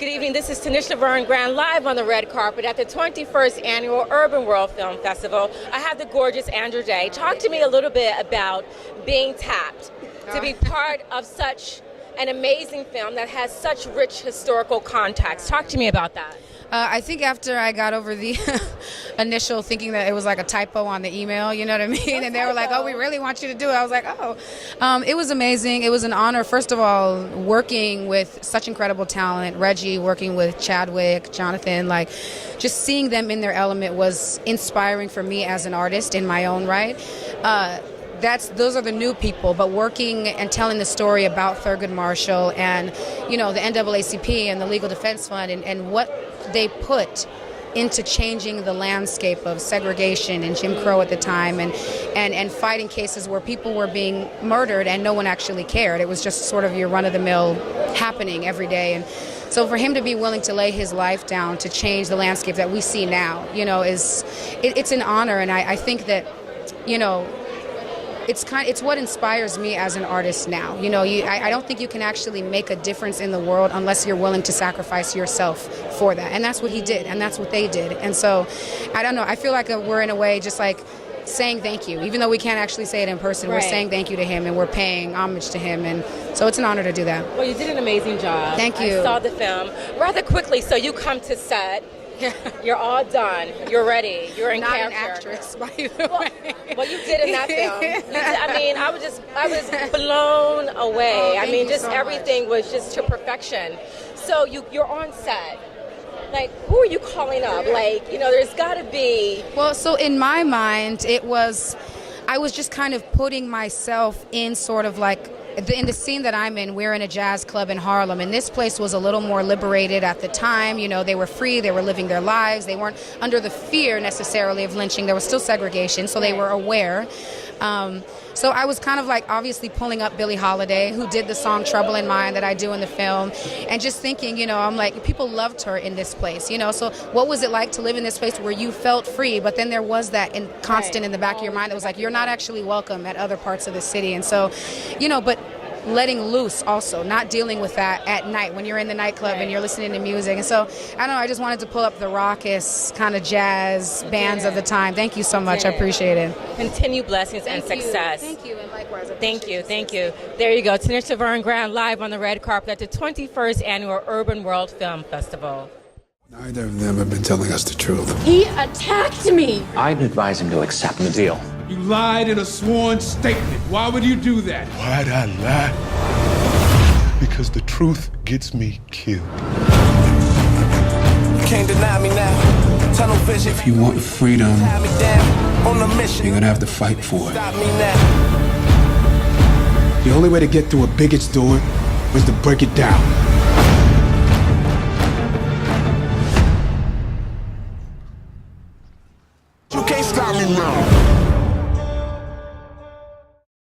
Good evening. This is Tanisha Laverne Grant live on the red carpet at the 21st Annual Urban World Film Festival. I have the gorgeous Andra Day. Talk to me a little bit about being tapped to be part of such an amazing film that has such rich historical context. Talk to me about that. I think after I got over the initial thinking that it was like a typo on the email, you know what I mean? And they were like, oh, we really want you to do it. I was like, oh. It was amazing. It was an honor, first of all, working with such incredible talent. Reggie, working with Chadwick, Jonathan, like just seeing them in their element was inspiring for me as an artist in my own right. Those are the new people, but working and telling the story about Thurgood Marshall and, you know, the NAACP and the Legal Defense Fund and what they put into changing the landscape of segregation and Jim Crow at the time and fighting cases where people were being murdered and no one actually cared. It was just sort of your run-of-the-mill happening every day. And so for him to be willing to lay his life down to change the landscape that we see now, you know, it's an honor. And I think that, you know, it's what inspires me as an artist now. You know, I don't think you can actually make a difference in the world unless you're willing to sacrifice yourself for that. And that's what he did, and that's what they did. And so, I don't know, I feel like we're in a way just like saying thank you. Even though we can't actually say it in person, We're saying thank you to him and we're paying homage to him. And so it's an honor to do that. Well, you did an amazing job. Thank you. I saw the film. Rather quickly, so you come to set. You're all done. You're ready. You're in character. Not an actress, by the way. Well, you did in that film. I mean, I was blown away. Oh, I mean, just so everything was just to perfection. So you're on set. Like, who are you calling up? Like, you know, there's got to be. Well, so in my mind, I was just kind of putting myself in sort of like. In the scene that I'm in, we're in a jazz club in Harlem, and this place was a little more liberated at the time. You know, they were free, they were living their lives, they weren't under the fear necessarily of lynching. There was still segregation, so they were aware. So I was kind of like obviously pulling up Billie Holiday, who did the song Trouble in Mind that I do in the film, and just thinking, you know, I'm like, people loved her in this place, you know, so what was it like to live in this place where you felt free, but then there was that constant in the back of your mind that was like, you're not actually welcome at other parts of the city. And so, you know, but letting loose also, not dealing with that at night when you're in the nightclub and you're listening to music. And so, I don't know, I just wanted to pull up the raucous kind of jazz bands of the time. Thank you so much. I appreciate it. Continue blessings and success. Thank you, and likewise. Thank you. There you go. Tanisha Laverne Grant live on the red carpet at the 21st Annual Urban World Film Festival. Neither of them have been telling us the truth. He attacked me. I'd advise him to accept the deal. You lied in a sworn statement. Why would you do that? Why'd I lie? Because the truth gets me killed. You can't deny me now. Tunnel vision. If you want freedom, Tie me down on a mission. you're gonna have to fight for it. Stop me now. The only way to get through a bigot's door is to break it down.